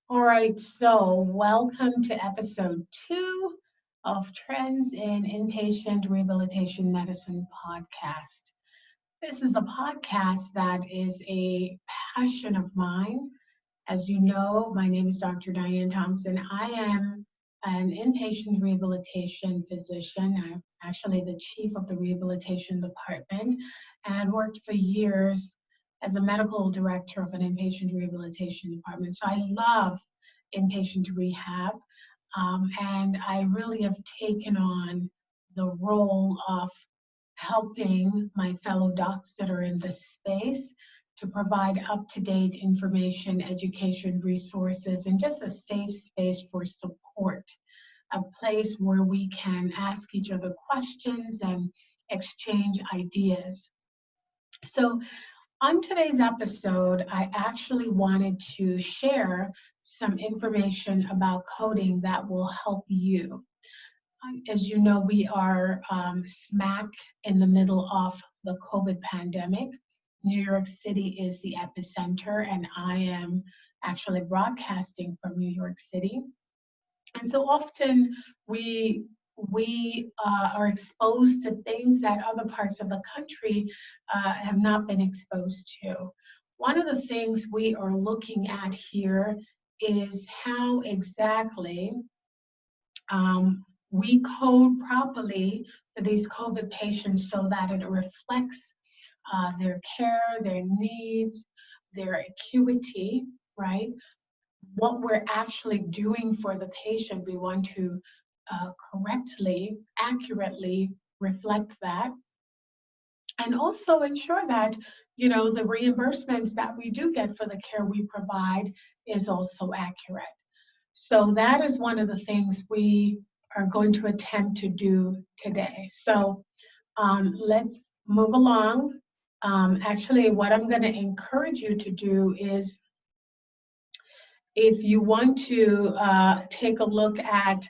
All right, so welcome to episode 2 of Trends in Inpatient Rehabilitation Medicine podcast. This is a podcast that is a passion of mine. As you know, my name is Dr. Diane Thompson. I am an inpatient rehabilitation physician. I'm actually the chief of the rehabilitation department and worked for years as a medical director of an inpatient rehabilitation department. So I love inpatient rehab, and I really have taken on the role of helping my fellow docs that are in this space to provide up-to-date information, education, resources, and just a safe space for support, a place where we can ask each other questions and exchange ideas. So on today's episode, I actually wanted to share some information about coding that will help you. As you know, we are smack in the middle of the COVID pandemic. New York City is the epicenter, and I am actually broadcasting from New York City. And so often we are exposed to things that other parts of the country have not been exposed to. One of the things we are looking at here is how exactly we code properly for these COVID patients so that it reflects their care, their needs, their acuity, right? What we're actually doing for the patient, we want to correctly, accurately reflect that, and also ensure that, you know, the reimbursements that we do get for the care we provide is also accurate. So that is one of the things we are going to attempt to do today. So let's move along. Actually, what I'm going to encourage you to do is, if you want to take a look at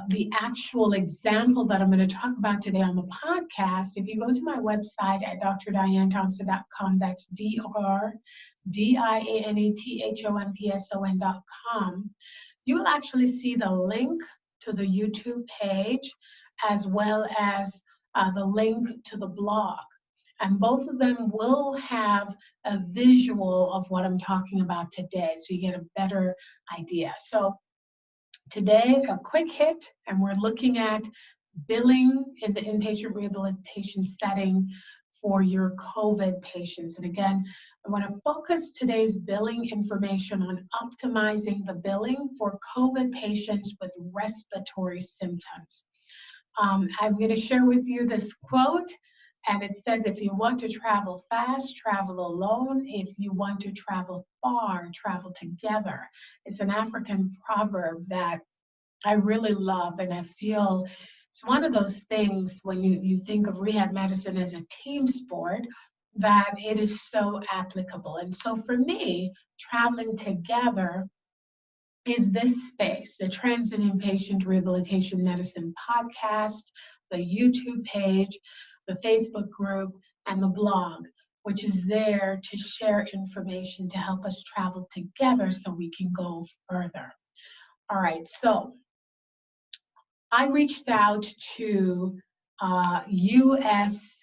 the actual example that I'm going to talk about today on the podcast, if you go to my website at drdianethompson.com, that's drdianethompson.com, you will actually see the link to the YouTube page as well as the link to the blog. And both of them will have a visual of what I'm talking about today, so you get a better idea. So today, a quick hit, and we're looking at billing in the inpatient rehabilitation setting for your COVID patients. And again, I want to focus today's billing information on optimizing the billing for COVID patients with respiratory symptoms. I'm going to share with you this quote, and it says, if you want to travel fast, travel alone. If you want to travel far, travel together. It's an African proverb that I really love, and I feel it's one of those things when you think of rehab medicine as a team sport, that it is so applicable. And so for me, traveling together is this space, the Trends in Inpatient Rehabilitation Medicine podcast, the YouTube page, the Facebook group, and the blog, which is there to share information to help us travel together so we can go further. All right, so I reached out to UDSMR.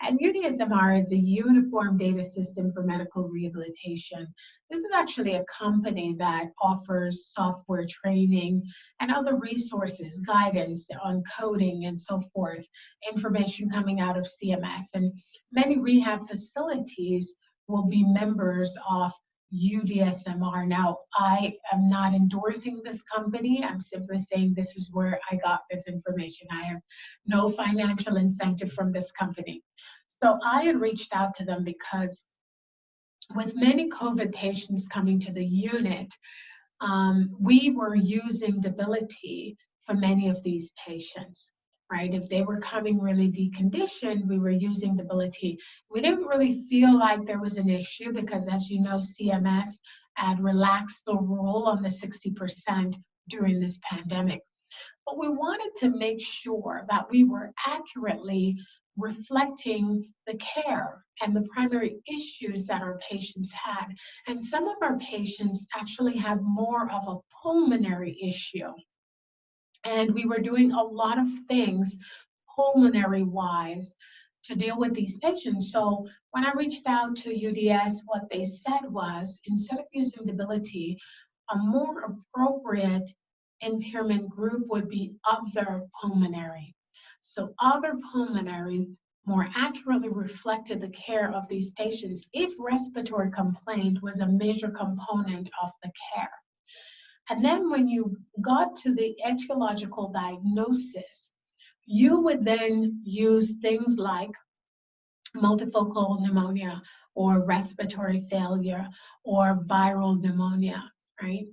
And UDSMR is a uniform data system for medical rehabilitation. This is actually a company that offers software training and other resources, guidance on coding and so forth, information coming out of CMS. And many rehab facilities will be members of UDSMR. Now, I am not endorsing this company. I'm simply saying this is where I got this information. I have no financial incentive from this company. So I had reached out to them because with many COVID patients coming to the unit, we were using debility for many of these patients, right? If they were coming really deconditioned, we were using debility. We didn't really feel like there was an issue because, as you know, CMS had relaxed the rule on the 60% during this pandemic. But we wanted to make sure that we were accurately reflecting the care and the primary issues that our patients had. And some of our patients actually have more of a pulmonary issue. And we were doing a lot of things pulmonary wise to deal with these patients. So when I reached out to UDS, what they said was, instead of using debility, a more appropriate impairment group would be other pulmonary. So other pulmonary more accurately reflected the care of these patients if respiratory complaint was a major component of the care. And then when you got to the etiological diagnosis, you would then use things like multifocal pneumonia or respiratory failure or viral pneumonia, right?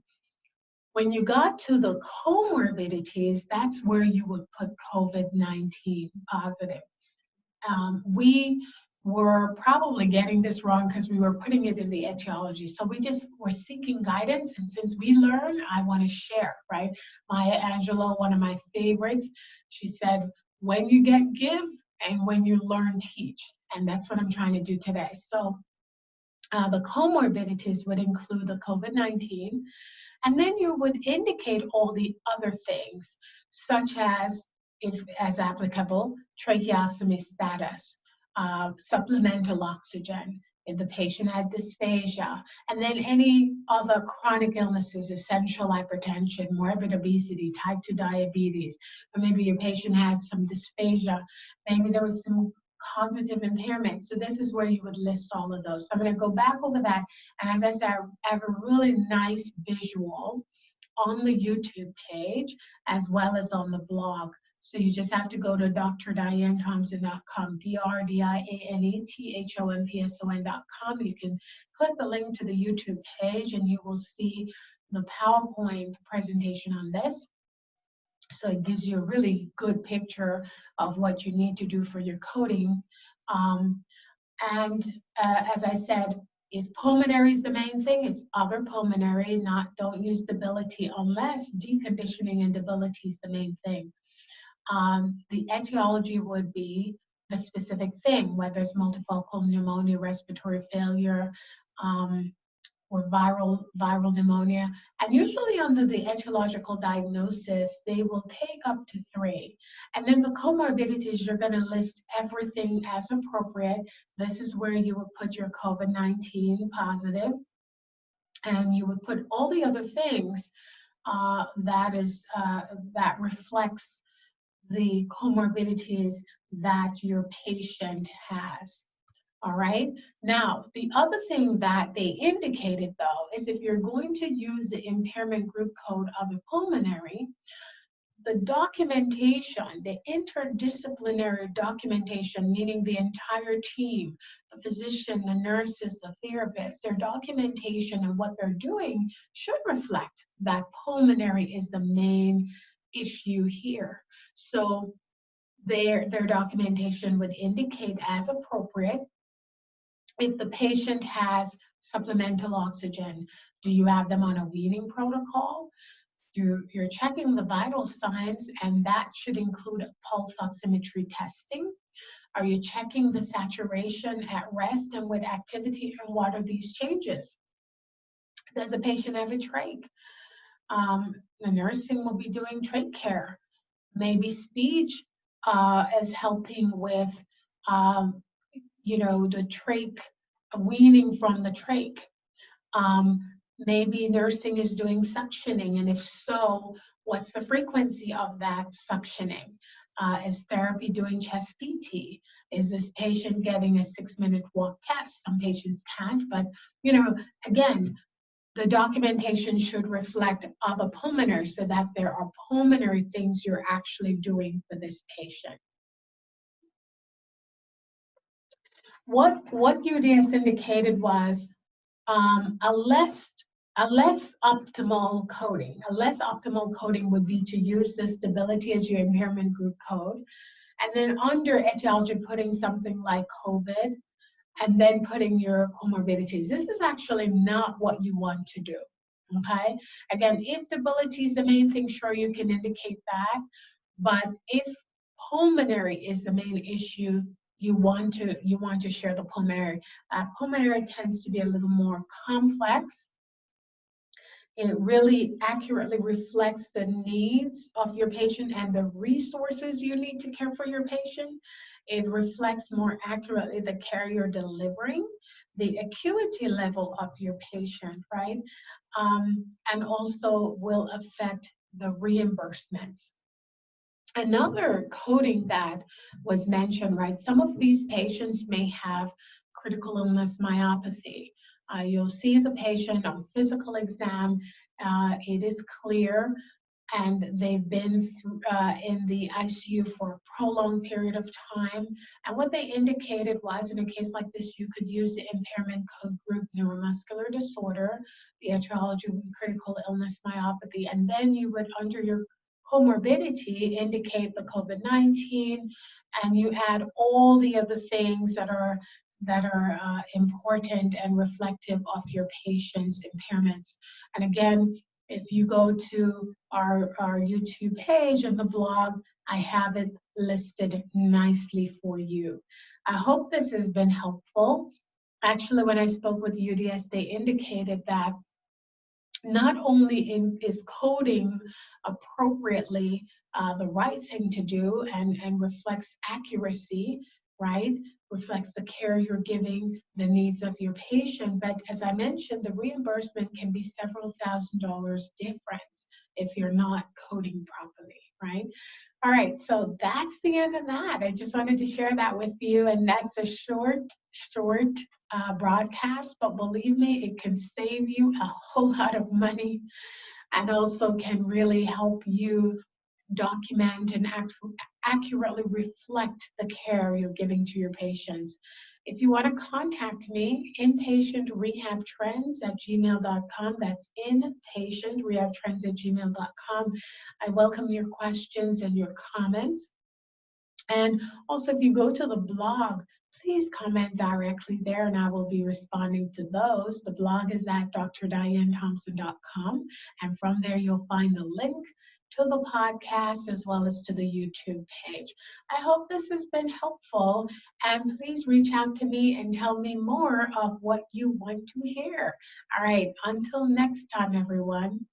When you got to the comorbidities, that's where you would put COVID-19 positive. We were probably getting this wrong because we were putting it in the etiology. So we just were seeking guidance. And since we learn, I want to share, right? Maya Angelou, one of my favorites, she said, when you get, give, and when you learn, teach. And that's what I'm trying to do today. So the comorbidities would include the COVID-19, and then you would indicate all the other things, such as, if as applicable, tracheostomy status, supplemental oxygen, if the patient had dysphagia, and then any other chronic illnesses, essential hypertension, morbid obesity, type 2 diabetes, or maybe your patient had some dysphagia, maybe there was some cognitive impairment. So this is where you would list all of those. So I'm going to go back over that. And as I said, I have a really nice visual on the YouTube page as well as on the blog. So you just have to go to drdianethompson.com, drdianethompson.com. You can click the link to the YouTube page and you will see the PowerPoint presentation on this. So it gives you a really good picture of what you need to do for your coding. As I said, if pulmonary is the main thing, it's other pulmonary, don't use debility unless deconditioning and debility is the main thing. The etiology would be the specific thing, whether it's multifocal pneumonia, respiratory failure, or viral pneumonia. And usually under the etiological diagnosis, they will take up to 3. And then the comorbidities, you're going to list everything as appropriate. This is where you would put your COVID-19 positive, and you would put all the other things that reflects the comorbidities that your patient has. All right. Now, the other thing that they indicated, though, is if you're going to use the impairment group code of the pulmonary, the documentation, the interdisciplinary documentation, meaning the entire team, the physician, the nurses, the therapists, their documentation and what they're doing should reflect that pulmonary is the main issue here. So their documentation would indicate as appropriate if the patient has supplemental oxygen. Do you have them on a weaning protocol? You're checking the vital signs, and that should include pulse oximetry testing. Are you checking the saturation at rest and with activity, and what are these changes? Does the patient have a trach? The nursing will be doing trach care. Maybe speech is helping with the trach, weaning from the trach. Maybe nursing is doing suctioning, and if so, what's the frequency of that suctioning? Is therapy doing chest PT? Is this patient getting a 6-minute walk test? Some patients can't, but again, the documentation should reflect other pulmonary so that there are pulmonary things you're actually doing for this patient. What UDS indicated was a less optimal coding. A less optimal coding would be to use this stability as your impairment group code, and then under etiology putting something like COVID, and then putting your comorbidities. This is actually not what you want to do, okay? Again, if debility is the main thing, sure, you can indicate that, but if pulmonary is the main issue, you want to share the pulmonary. Pulmonary tends to be a little more complex. It really accurately reflects the needs of your patient and the resources you need to care for your patient. It reflects more accurately the care you're delivering, the acuity level of your patient, right? And also will affect the reimbursements. Another coding that was mentioned, right? Some of these patients may have critical illness myopathy. You'll see the patient on physical exam. It is clear, and they've been in the ICU for a prolonged period of time. And what they indicated was, in a case like this, you could use the impairment code group neuromuscular disorder, the etiology would be critical illness myopathy, and then you would, under your comorbidity, indicate the COVID-19, and you add all the other things that are important and reflective of your patient's impairments. And again, if you go to our YouTube page and the blog, I have it listed nicely for you. I hope this has been helpful. Actually, when I spoke with UDS, they indicated that not only is coding appropriately the right thing to do and reflects accuracy, right? Reflects the care you're giving, the needs of your patient, but as I mentioned, the reimbursement can be several $1,000s difference if you're not coding properly, right? All right, so that's the end of that. I just wanted to share that with you, and that's a short broadcast, but believe me, it can save you a whole lot of money and also can really help you document and accurately reflect the care you're giving to your patients. If you want to contact me, inpatientrehabtrends@gmail.com. That's inpatientrehabtrends@gmail.com. I welcome your questions and your comments. And also, if you go to the blog, please comment directly there and I will be responding to those. The blog is at drdianethompson.com, and from there you'll find the link to the podcast as well as to the YouTube page. I hope this has been helpful, and please reach out to me and tell me more of what you want to hear. All right, until next time, everyone.